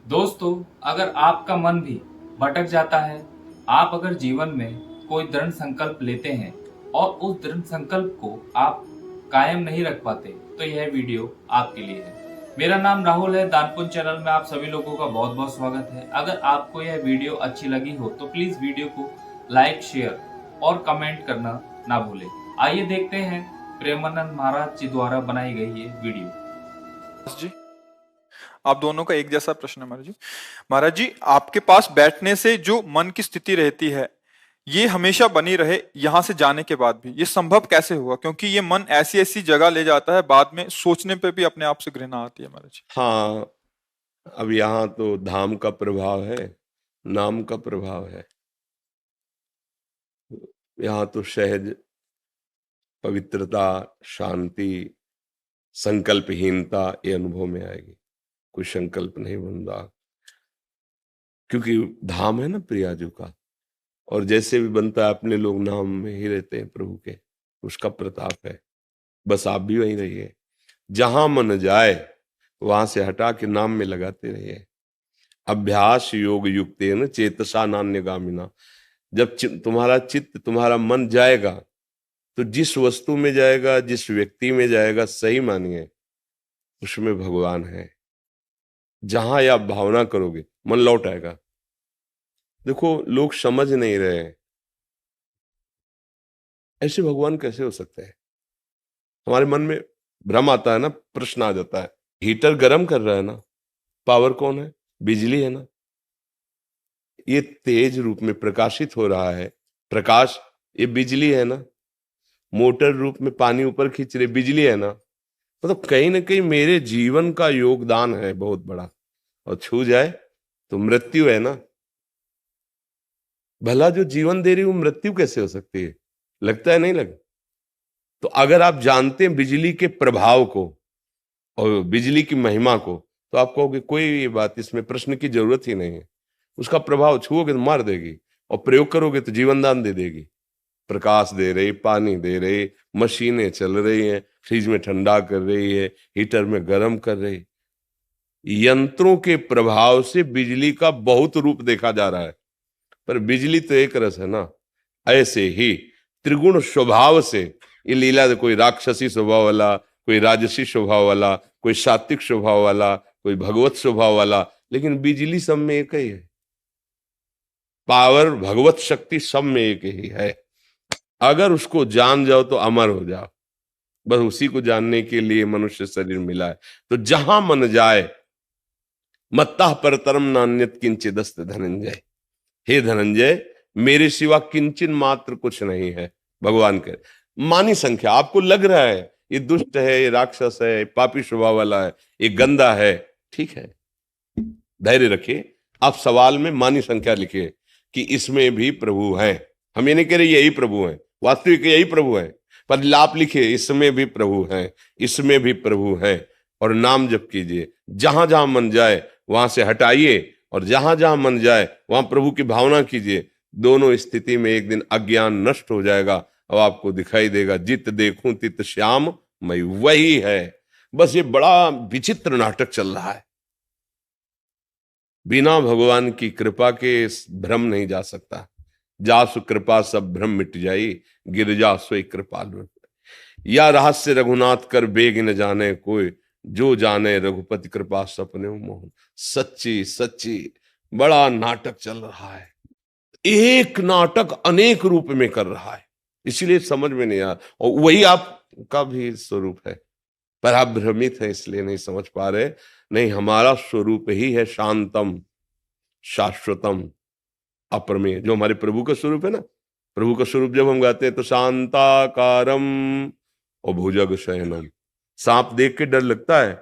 दोस्तों, अगर आपका मन भी भटक जाता है, आप अगर जीवन में कोई दृढ़ संकल्प लेते हैं और उस दृढ़ संकल्प को आप कायम नहीं रख पाते, तो यह वीडियो आपके लिए है। मेरा नाम राहुल है। दानपुर चैनल में आप सभी लोगों का बहुत बहुत स्वागत है। अगर आपको यह वीडियो अच्छी लगी हो तो प्लीज वीडियो को लाइक, शेयर और कमेंट करना ना भूलें। आइए देखते हैं प्रेमानंद महाराज जी द्वारा बनाई गई ये वीडियो। जी, आप दोनों का एक जैसा प्रश्न है महाराज जी। महाराज जी, आपके पास बैठने से जो मन की स्थिति रहती है, ये हमेशा बनी रहे यहाँ से जाने के बाद भी, ये संभव कैसे हुआ? क्योंकि ये मन ऐसी ऐसी जगह ले जाता है, बाद में सोचने पे भी अपने आप से घृणा आती है महाराज जी। हाँ, अब यहाँ तो धाम का प्रभाव है, नाम का प्रभाव है। यहाँ तो सहज पवित्रता, शांति, संकल्पहीनता ये अनुभव में आएगी। कोई संकल्प नहीं बन रहा, क्योंकि धाम है ना प्रियाजू का। और जैसे भी बनता है, अपने लोग नाम में ही रहते हैं प्रभु के, उसका प्रताप है। बस आप भी वहीं रहिए, जहां मन जाए वहां से हटा के नाम में लगाते रहिए। अभ्यास योग युक्तेन चेतसा नान्यगामिना। जब तुम्हारा चित्त, तुम्हारा मन जाएगा, तो जिस वस्तु में जाएगा, जिस व्यक्ति में जाएगा, सही मानिए उसमें भगवान है। जहां आप भावना करोगे मन लौट आएगा। देखो, लोग समझ नहीं रहे हैं, ऐसे भगवान कैसे हो सकते हैं। हमारे मन में भ्रम आता है ना, प्रश्न आ जाता है। हीटर गर्म कर रहा है ना, पावर कौन है? बिजली है ना। ये तेज रूप में प्रकाशित हो रहा है, प्रकाश ये बिजली है ना। मोटर रूप में पानी ऊपर खींच रहे, बिजली है ना। मतलब कहीं ना कहीं मेरे जीवन का योगदान है बहुत बड़ा, और छू जाए तो मृत्यु है ना। भला जो जीवन दे रही वो मृत्यु कैसे हो सकती है? लगता है नहीं लगा? तो अगर आप जानते हैं बिजली के प्रभाव को और बिजली की महिमा को, तो आप कहोगे कोई ये बात, इसमें प्रश्न की जरूरत ही नहीं है। उसका प्रभाव छुओगे तो मार देगी, और प्रयोग करोगे तो जीवन दान दे देगी। प्रकाश दे रही, पानी दे रही, मशीनें चल रही हैं, फ्रिज में ठंडा कर रही है, हीटर में गर्म कर रही। यंत्रों के प्रभाव से बिजली का बहुत रूप देखा जा रहा है, पर बिजली तो एक रस है ना। ऐसे ही त्रिगुण स्वभाव से ये लीला, कोई राक्षसी स्वभाव वाला, कोई राजसी स्वभाव वाला, कोई सात्विक स्वभाव वाला, कोई भगवत स्वभाव वाला, लेकिन बिजली सब में एक ही है। पावर, भगवत शक्ति सब में एक ही है। अगर उसको जान जाओ तो अमर हो जाओ। बस उसी को जानने के लिए मनुष्य शरीर मिला है। तो जहां मन जाए, मत्ता परतरम नान्यत किंचिदस्त धनंजय। हे धनंजय, मेरे सिवा किंचन मात्र कुछ नहीं है। भगवान के मानी संख्या आपको लग रहा है ये दुष्ट है, ये राक्षस है, ये पापी स्वभाव वाला है, ये गंदा है, ठीक है, धैर्य रखिए। आप सवाल में मानी संख्या लिखिए कि इसमें भी प्रभु है। हम ये नहीं कह रहे यही प्रभु है, वास्तविक यही प्रभु है, पर आप लिखिए इसमें भी प्रभु है, इसमें भी प्रभु है। और नाम जप कीजिए, जहां जहां मन जाए वहां से हटाइए, और जहां जहां मन जाए वहां प्रभु की भावना कीजिए। दोनों स्थिति में एक दिन अज्ञान नष्ट हो जाएगा, और आपको दिखाई देगा जित देखूं तित श्याम मैं वही है। बस ये बड़ा विचित्र नाटक चल रहा है। बिना भगवान की कृपा के भ्रम नहीं जा सकता। जासु कृपा सब भ्रम मिट जाई, गिरजा सोई कृपालु। या रहस्य रघुनाथ कर बेग न जाने कोई, जो जाने रघुपति कृपा सपने मोहन। सच्ची सच्ची बड़ा नाटक चल रहा है। एक नाटक अनेक रूप में कर रहा है, इसलिए समझ में नहीं आ रहा। और वही आपका भी स्वरूप है, पर आप भ्रमित है इसलिए नहीं समझ पा रहे। नहीं, हमारा स्वरूप ही है शांतम, शाश्वतम, अप्रमेय, जो हमारे प्रभु का स्वरूप है ना। प्रभु का स्वरूप जब हम गाते हैं तो शांताकारम और भुजग शयनम। सांप देख के डर लगता है,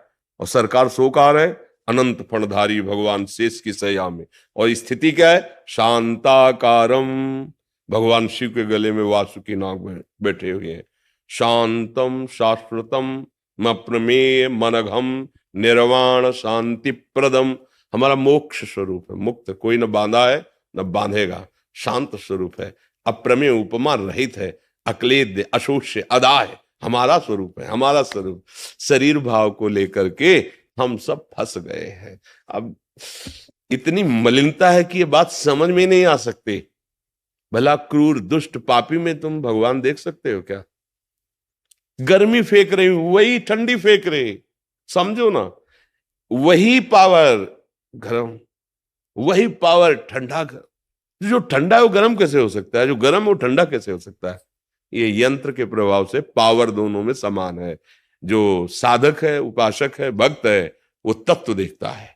और सरकार सोकार है, अनंत फणधारी भगवान शेष की सया में। और स्थिति क्या है? शांताकारम, भगवान शिव के गले में वासुकी नाग बैठे हुए हैं। शांतम शाश्वतम अप्रमेय मनघम निर्वाण शांति प्रदम। हमारा मोक्ष स्वरूप है, मुक्त, कोई न बांधा है न बांधेगा, शांत स्वरूप है, अप्रमेय, उपमा रहित है, अक्लेद्य, अशोष्य, अदा है। हमारा स्वरूप है, हमारा स्वरूप। शरीर भाव को लेकर के हम सब फंस गए हैं। अब इतनी मलिनता है कि ये बात समझ में नहीं आ सकती। भला क्रूर दुष्ट पापी में तुम भगवान देख सकते हो क्या? गर्मी फेंक रही वही ठंडी फेंक रही, समझो ना। वही पावर गर्म, वही पावर ठंडा। जो ठंडा है वो गर्म कैसे हो सकता है? जो गर्म है वो ठंडा कैसे हो सकता है? ये यंत्र के प्रभाव से पावर दोनों में समान है। जो साधक है, उपासक है, भक्त है, वो तत्व देखता है,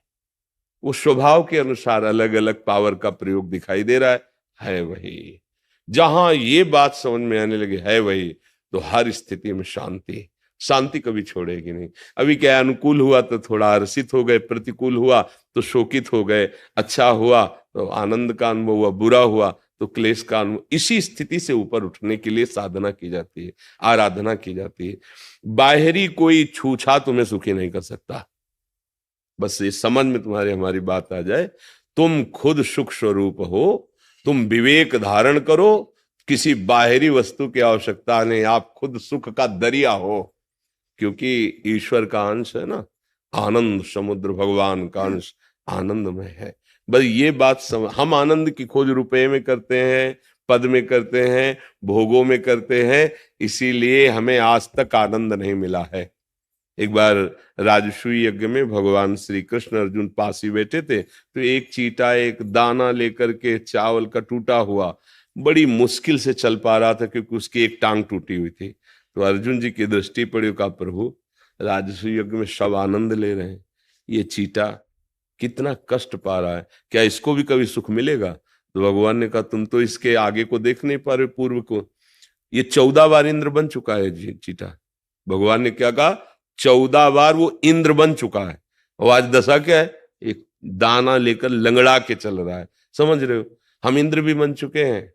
वो स्वभाव के अनुसार अलग अलग पावर का प्रयोग दिखाई दे रहा है वही। जहां ये बात समझ में आने लगी है वही, तो हर स्थिति में शांति, शांति कभी छोड़ेगी नहीं। अभी क्या, अनुकूल हुआ तो थोड़ा हर्षित हो गए, प्रतिकूल हुआ तो शोकित हो गए, अच्छा हुआ तो आनंद का अनुभव हुआ, बुरा हुआ तो क्लेश का अनुभव। इसी स्थिति से ऊपर उठने के लिए साधना की जाती है, आराधना की जाती है। बाहरी कोई छूछा तुम्हें सुखी नहीं कर सकता। बस ये समझ में तुम्हारी हमारी बात आ जाए, तुम खुद सुख स्वरूप हो, तुम विवेक धारण करो, किसी बाहरी वस्तु की आवश्यकता नहीं, आप खुद सुख का दरिया हो, क्योंकि ईश्वर का अंश है ना, आनंद समुद्र, भगवान का अंश आनंदमय है। बस ये बात हम आनंद की खोज रुपए में करते हैं, पद में करते हैं, भोगों में करते हैं, इसीलिए हमें आज तक आनंद नहीं मिला है। एक बार राजसूय यज्ञ में भगवान श्री कृष्ण अर्जुन पास ही बैठे थे, तो एक चींटा एक दाना लेकर के चावल का टूटा हुआ बड़ी मुश्किल से चल पा रहा था, क्योंकि उसकी एक टांग टूटी हुई थी। तो अर्जुन जी की दृष्टि पड़ी, कहा प्रभु राजसूय यज्ञ में सब आनंद ले रहे हैं, ये चींटा कितना कष्ट पा रहा है, क्या इसको भी कभी सुख मिलेगा? तो भगवान ने कहा तुम तो इसके आगे को देख नहीं पा रहे, पूर्व को। ये 14 बार इंद्र बन चुका है चींटा। भगवान ने क्या कहा? 14 बार वो इंद्र बन चुका है, और आज दशा क्या है? एक दाना लेकर लंगड़ा के चल रहा है। समझ रहे हो? हम इंद्र भी बन चुके हैं,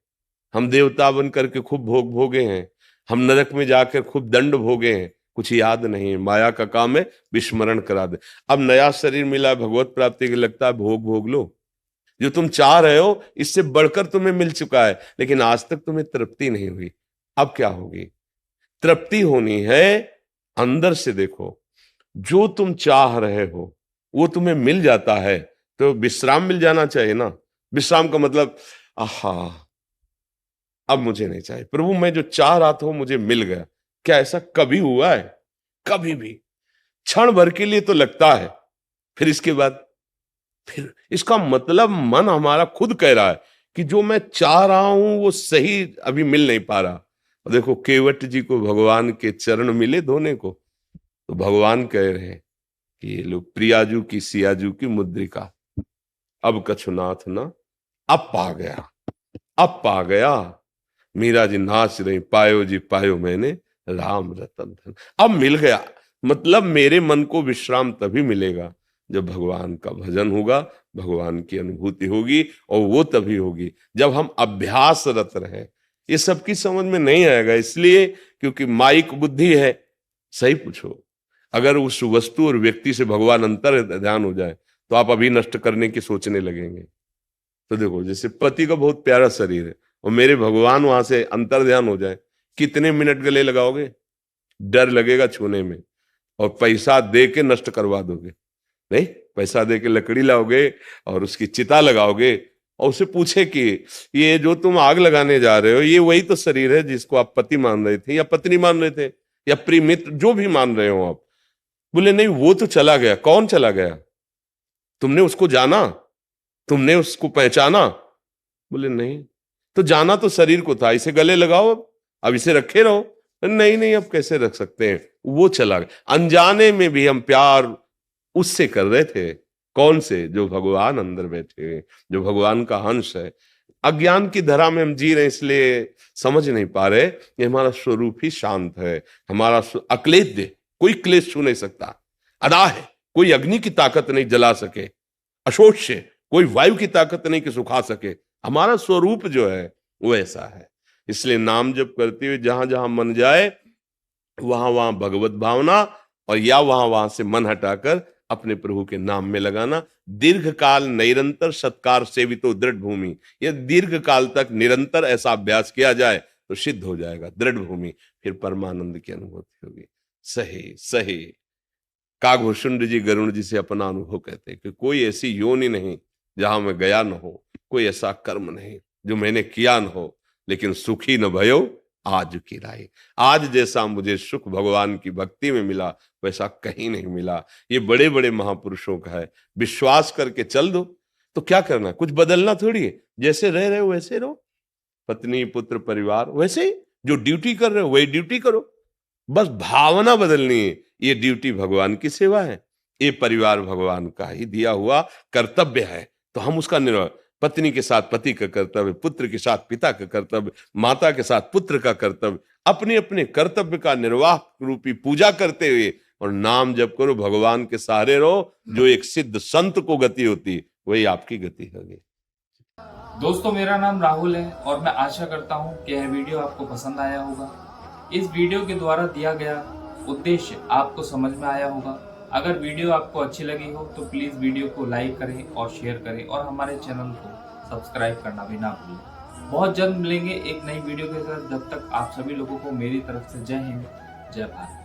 हम देवता बन करके खूब भोग भोगे हैं, हम नरक में जाकर खूब दंड भोगे हैं, कुछ याद नहीं है। माया का काम है विस्मरण करा दे। अब नया शरीर मिला भगवत प्राप्ति के, लगता है भोग भोग लो, जो तुम चाह रहे हो इससे बढ़कर तुम्हें मिल चुका है, लेकिन आज तक तुम्हें तृप्ति नहीं हुई। अब क्या होगी? तृप्ति होनी है, अंदर से देखो, जो तुम चाह रहे हो वो तुम्हें मिल जाता है, तो विश्राम मिल जाना चाहिए ना। विश्राम का मतलब आहा अब मुझे नहीं चाहिए प्रभु, मैं जो चाह रहा था वो मुझे मिल गया। क्या ऐसा कभी हुआ है? कभी भी। क्षण भर के लिए तो लगता है, फिर इसके बाद फिर इसका मतलब मन हमारा खुद कह रहा है कि जो मैं चाह रहा हूं वो सही अभी मिल नहीं पा रहा। और देखो केवट जी को भगवान के चरण मिले धोने को, तो भगवान कह रहे हैं कि ये लो प्रियाजू की सियाजू की मुद्रिका, अब कछुनाथ ना, अब पा गया, अब पा गया। मीरा जी नाच रही, पायो जी पायो मैंने राम रतन धन, अब मिल गया। मतलब मेरे मन को विश्राम तभी मिलेगा जब भगवान का भजन होगा, भगवान की अनुभूति होगी, और वो तभी होगी जब हम अभ्यासरत रहे। ये सबकी समझ में नहीं आएगा, इसलिए क्योंकि माइक बुद्धि है। सही पूछो, अगर उस वस्तु और व्यक्ति से भगवान अंतर ध्यान हो जाए तो आप अभी नष्ट करने की सोचने लगेंगे। तो देखो, जैसे पति का बहुत प्यारा शरीर है और मेरे भगवान वहां से अंतर ध्यान हो जाए, कितने मिनट गले लगाओगे? डर लगेगा छूने में, और पैसा दे के नष्ट करवा दोगे। नहीं, पैसा दे के लकड़ी लाओगे और उसकी चिता लगाओगे, और उसे पूछे कि ये जो तुम आग लगाने जा रहे हो, ये वही तो शरीर है जिसको आप पति मान रहे थे या पत्नी मान रहे थे या प्रिय मित्र, जो भी मान रहे हो आप। बोले नहीं, वो तो चला गया। कौन चला गया? तुमने उसको जाना? तुमने उसको पहचाना? बोले नहीं, तो जाना तो शरीर को था, इसे गले लगाओ, अब इसे रखे रहो। नहीं नहीं, अब कैसे रख सकते हैं, वो चला गया। अनजाने में भी हम प्यार उससे कर रहे थे। कौन से? जो भगवान अंदर बैठे, जो भगवान का अंश है। अज्ञान की धरा में हम जी रहे, इसलिए समझ नहीं पा रहे। ये हमारा स्वरूप ही शांत है, हमारा अक्लेद्य, कोई क्लेश छू नहीं सकता। अदा है, कोई अग्नि की ताकत नहीं जला सके। अशोच, कोई वायु की ताकत नहीं कि सुखा सके। हमारा स्वरूप जो है वो ऐसा है। इसलिए नाम जप करते हुए जहां जहां मन जाए वहां वहां भगवत भावना, और या वहां वहां से मन हटाकर अपने प्रभु के नाम में लगाना। दीर्घ काल निरंतर सत्कार सेवितो दृढ़ भूमि, यह दीर्घ काल तक निरंतर ऐसा अभ्यास किया जाए तो सिद्ध हो जाएगा दृढ़ भूमि, फिर परमानंद की अनुभूति होगी। सही सही। काकभूषुंड जी गरुण जी से अपना अनुभव कहते हैं कि कोई ऐसी योनि नहीं जहां मैं गया न हो, कोई ऐसा कर्म नहीं जो मैंने किया न हो, लेकिन सुखी न भयो आज की राय। आज जैसा मुझे सुख भगवान की भक्ति में मिला वैसा कहीं नहीं मिला। ये बड़े बड़े महापुरुषों का है। विश्वास करके चल दो। तो क्या करना, कुछ बदलना थोड़ी है, जैसे रह रहे हो वैसे रहो, पत्नी पुत्र परिवार वैसे ही, जो ड्यूटी कर रहे हो वही ड्यूटी करो, बस भावना बदलनी है। ये ड्यूटी भगवान की सेवा है, ये परिवार भगवान का ही दिया हुआ कर्तव्य है, तो हम उसका निर्वाह, पत्नी के साथ पति का कर्तव्य, पुत्र के साथ पिता का कर्तव्य, माता के साथ पुत्र का कर्तव्य, अपने अपने कर्तव्य का निर्वाह रूपी पूजा करते हुए और नाम जप करो, भगवान के सहारे रहो। जो एक सिद्ध संत को गति होती वही आपकी गति होगी। दोस्तों, मेरा नाम राहुल है और मैं आशा करता हूं कि यह वीडियो आपको पसंद आया होगा। इस वीडियो के द्वारा दिया गया उद्देश्य आपको समझ में आया होगा। अगर वीडियो आपको अच्छी लगी हो तो प्लीज़ वीडियो को लाइक करें और शेयर करें और हमारे चैनल को सब्सक्राइब करना भी ना भूलें। बहुत जल्द मिलेंगे एक नई वीडियो के साथ। जब तक आप सभी लोगों को मेरी तरफ से जय हिंद, जय भारत।